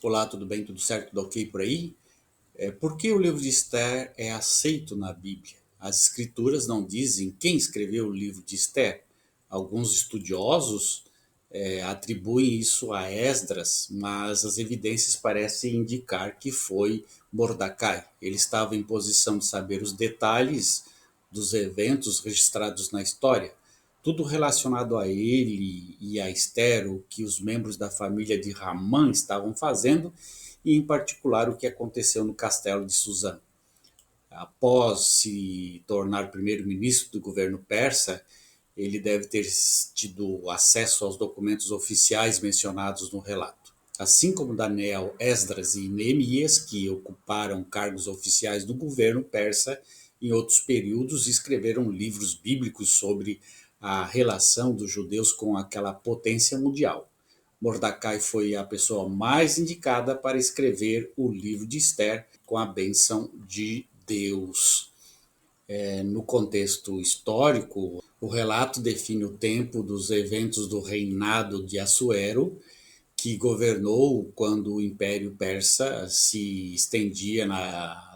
Olá, tudo bem? Tudo certo? Tudo ok por aí? Por que o livro de Esther é aceito na Bíblia? As escrituras não dizem quem escreveu o livro de Esther. Alguns estudiosos atribuem isso a Esdras, mas as evidências parecem indicar que foi Mordecai. Ele estava em posição de saber os detalhes dos eventos registrados na história. Tudo relacionado a ele e a Esther, o que os membros da família de Ramã estavam fazendo, e em particular o que aconteceu no castelo de Suzã. Após se tornar primeiro-ministro do governo persa, ele deve ter tido acesso aos documentos oficiais mencionados no relato. Assim como Daniel, Esdras e Neemias, que ocuparam cargos oficiais do governo persa em outros períodos, escreveram livros bíblicos sobre a relação dos judeus com aquela potência mundial. Mordecai foi a pessoa mais indicada para escrever o livro de Esther com a bênção de Deus. No contexto histórico, o relato define o tempo dos eventos do reinado de Assuero, que governou quando o Império Persa se estendia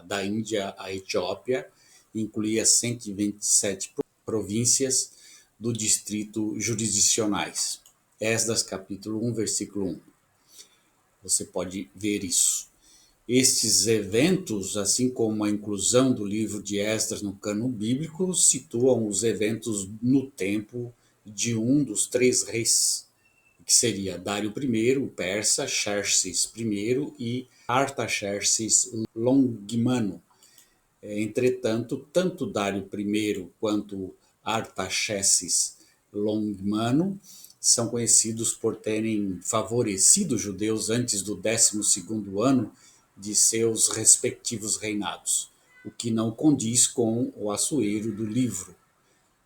da Índia à Etiópia, incluía 127 províncias do distrito jurisdicionais. Esdras capítulo 1, versículo 1. Você pode ver isso. Estes eventos, assim como a inclusão do livro de Esdras no cânon bíblico, situam os eventos no tempo de um dos três reis, que seria Dário I, o persa, Xerxes I e Artaxerxes Longimano. Entretanto, tanto Dário I quanto Artaxerxes Longimano são conhecidos por terem favorecido os judeus antes do 12º ano de seus respectivos reinados, o que não condiz com o Assuero do livro,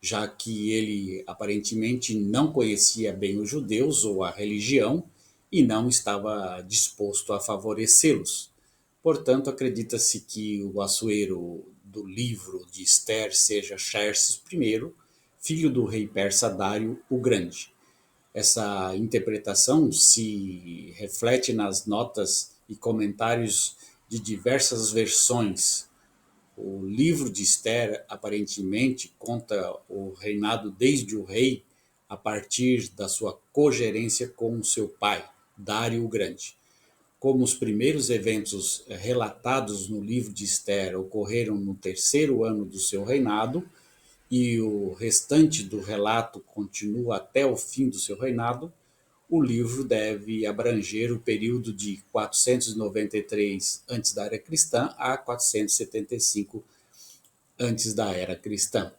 já que ele aparentemente não conhecia bem os judeus ou a religião e não estava disposto a favorecê-los. Portanto, acredita-se que o Assuero do livro de Esther seja Xerxes I, filho do rei persa Dário o Grande. Essa interpretação se reflete nas notas e comentários de diversas versões. O livro de Esther aparentemente conta o reinado desde o rei a partir da sua cogerência com seu pai, Dário o Grande. Como os primeiros eventos relatados no livro de Esther ocorreram no terceiro ano do seu reinado, e o restante do relato continua até o fim do seu reinado, o livro deve abranger o período de 493 antes da era cristã a 475 antes da era cristã.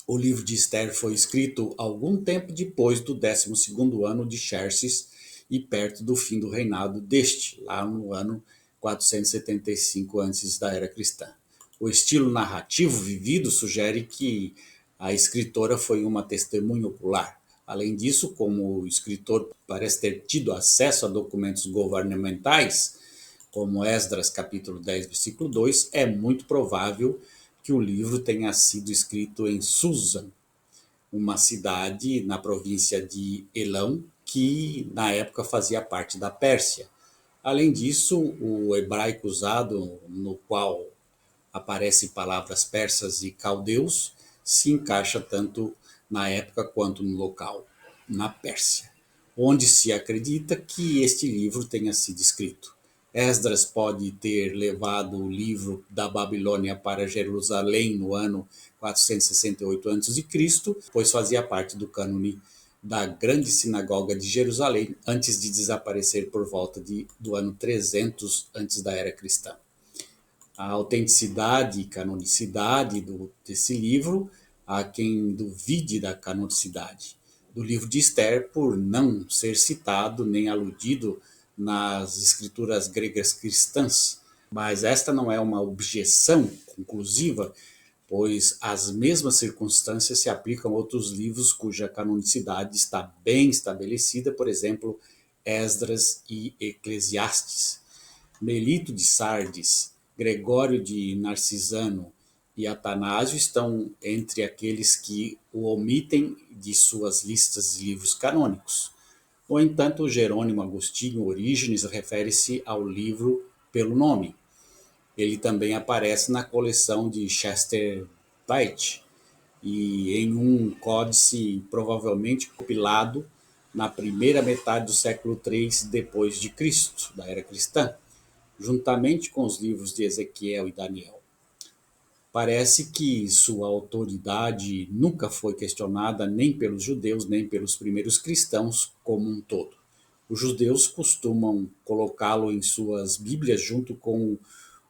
O livro de Esther foi escrito algum tempo depois do 12º ano de Xerxes e perto do fim do reinado deste, lá no ano 475 antes da era cristã. O estilo narrativo vivido sugere que a escritora foi uma testemunha ocular. Além disso, como o escritor parece ter tido acesso a documentos governamentais, como Esdras capítulo 10, versículo 2, é muito provável que o livro tenha sido escrito em Susa, uma cidade na província de Elão, que na época fazia parte da Pérsia. Além disso, o hebraico usado, no qual aparecem palavras persas e caldeus, se encaixa tanto na época quanto no local, na Pérsia, onde se acredita que este livro tenha sido escrito. Esdras pode ter levado o livro da Babilônia para Jerusalém no ano 468 a.C., pois fazia parte do cânone da grande sinagoga de Jerusalém antes de desaparecer por volta do ano 300 antes da era cristã. A autenticidade e canonicidade desse livro, há quem duvide da canonicidade do livro de Esther por não ser citado nem aludido nas escrituras gregas cristãs. Mas esta não é uma objeção conclusiva, pois as mesmas circunstâncias se aplicam a outros livros cuja canonicidade está bem estabelecida, por exemplo, Esdras e Eclesiastes. Melito de Sardes, Gregório de Narcisano e Atanásio estão entre aqueles que o omitem de suas listas de livros canônicos. No entanto, Jerônimo Agostinho Orígenes refere-se ao livro pelo nome. Ele também aparece na coleção de Chester White e em um códice provavelmente compilado na primeira metade do século III depois de Cristo, da era cristã, juntamente com os livros de Ezequiel e Daniel. Parece que sua autoridade nunca foi questionada nem pelos judeus nem pelos primeiros cristãos como um todo. Os judeus costumam colocá-lo em suas Bíblias junto com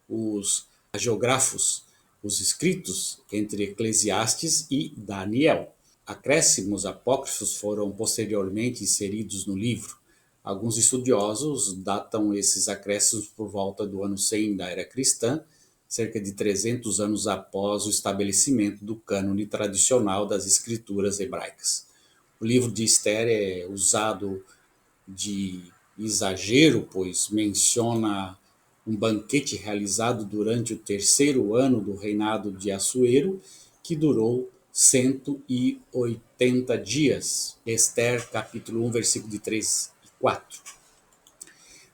os hagiógrafos, os escritos entre Eclesiastes e Daniel. Acréscimos apócrifos foram posteriormente inseridos no livro. Alguns estudiosos datam esses acréscimos por volta do ano 100 da era cristã, cerca de 300 anos após o estabelecimento do cânone tradicional das escrituras hebraicas. O livro de Esther é usado de exagero, pois menciona um banquete realizado durante o terceiro ano do reinado de Assuero, que durou 180 dias. Esther, capítulo 1, versículo de 3 e 4.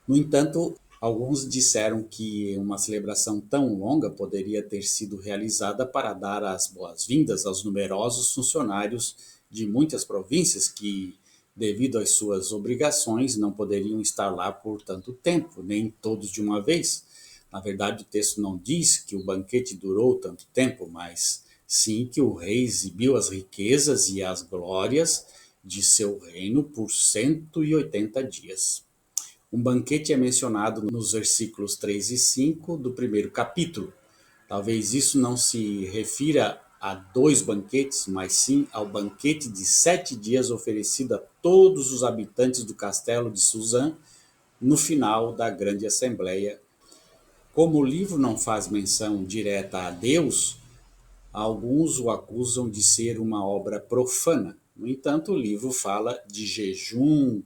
No entanto, alguns disseram que uma celebração tão longa poderia ter sido realizada para dar as boas-vindas aos numerosos funcionários de muitas províncias que, devido às suas obrigações, não poderiam estar lá por tanto tempo, nem todos de uma vez. Na verdade, o texto não diz que o banquete durou tanto tempo, mas sim que o rei exibiu as riquezas e as glórias de seu reino por 180 dias. Um banquete é mencionado nos versículos 3 e 5 do primeiro capítulo. Talvez isso não se refira a dois banquetes, mas sim ao banquete de 7 dias oferecido a todos os habitantes do castelo de Suzã no final da grande assembleia. Como o livro não faz menção direta a Deus, alguns o acusam de ser uma obra profana. No entanto, o livro fala de jejum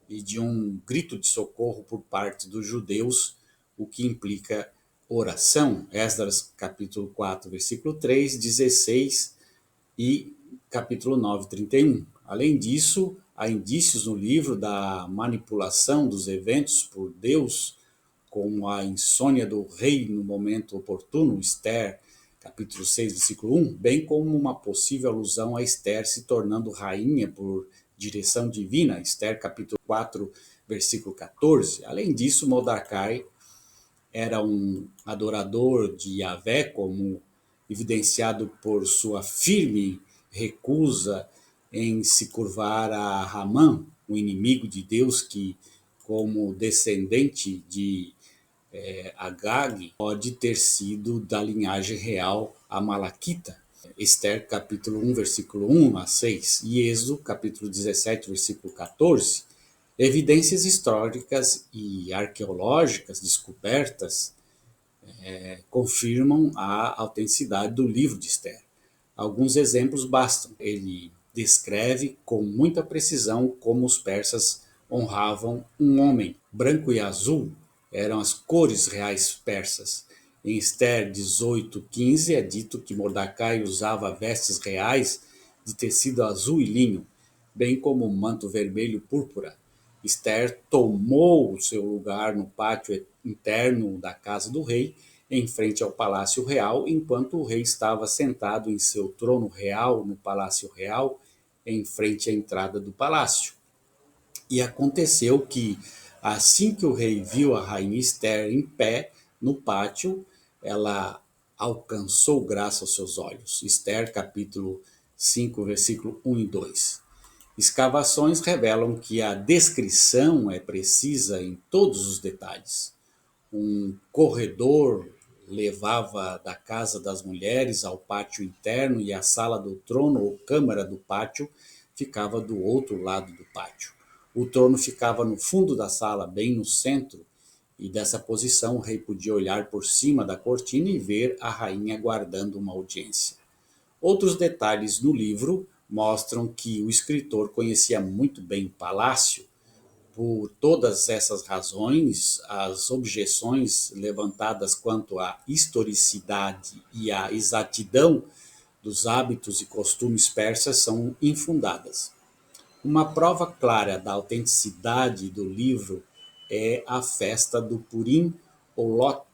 e de um grito de socorro por parte dos judeus, o que implica oração. Esdras capítulo 4, versículo 3, 16 e capítulo 9, 31. Além disso, há indícios no livro da manipulação dos eventos por Deus, como a insônia do rei no momento oportuno, Esther, capítulo 6, versículo 1, bem como uma possível alusão a Esther se tornando rainha por direção divina, Esther, capítulo 4, versículo 14. Além disso, Mordecai era um adorador de Yahvé, como evidenciado por sua firme recusa em se curvar a Ramã, o inimigo de Deus que, como descendente de Agag, pode ter sido da linhagem real amalequita. Esther, capítulo 1, versículo 1 a 6, e Êxodo, capítulo 17, versículo 14, evidências históricas e arqueológicas descobertas confirmam a autenticidade do livro de Esther. Alguns exemplos bastam. Ele descreve com muita precisão como os persas honravam um homem. Branco e azul eram as cores reais persas. Em Esther 18:15 é dito que Mordecai usava vestes reais de tecido azul e linho, bem como um manto vermelho e púrpura. Esther tomou o seu lugar no pátio interno da casa do rei, em frente ao palácio real, enquanto o rei estava sentado em seu trono real no palácio real, em frente à entrada do palácio. E aconteceu que, assim que o rei viu a rainha Esther em pé no pátio, ela alcançou graça aos seus olhos. Esther, capítulo 5, versículo 1 e 2. Escavações revelam que a descrição é precisa em todos os detalhes. Um corredor levava da casa das mulheres ao pátio interno e a sala do trono ou câmara do pátio ficava do outro lado do pátio. O trono ficava no fundo da sala, bem no centro, e dessa posição o rei podia olhar por cima da cortina e ver a rainha aguardando uma audiência. Outros detalhes no livro mostram que o escritor conhecia muito bem o palácio. Por todas essas razões, as objeções levantadas quanto à historicidade e à exatidão dos hábitos e costumes persas são infundadas. Uma prova clara da autenticidade do livro é a festa do Purim Olot,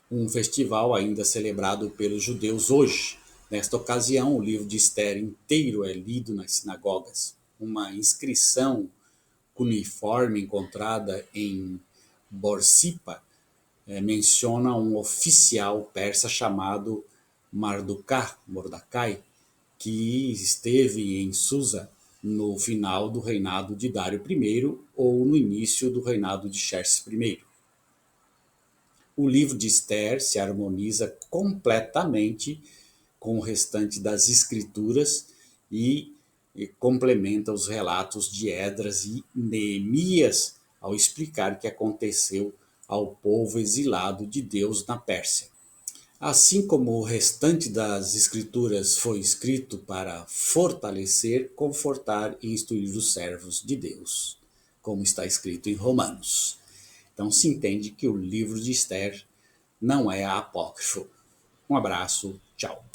um festival ainda celebrado pelos judeus hoje. Nesta ocasião, o livro de Esther inteiro é lido nas sinagogas. Uma inscrição cuneiforme encontrada em Borsippa menciona um oficial persa chamado Mordecai, que esteve em Susa no final do reinado de Dário I ou no início do reinado de Xerxes I. O livro de Esther se harmoniza completamente com o restante das escrituras e complementa os relatos de Esdras e Neemias ao explicar o que aconteceu ao povo exilado de Deus na Pérsia. Assim como o restante das escrituras foi escrito para fortalecer, confortar e instruir os servos de Deus, como está escrito em Romanos. Então se entende que o livro de Esther não é apócrifo. Um abraço, tchau.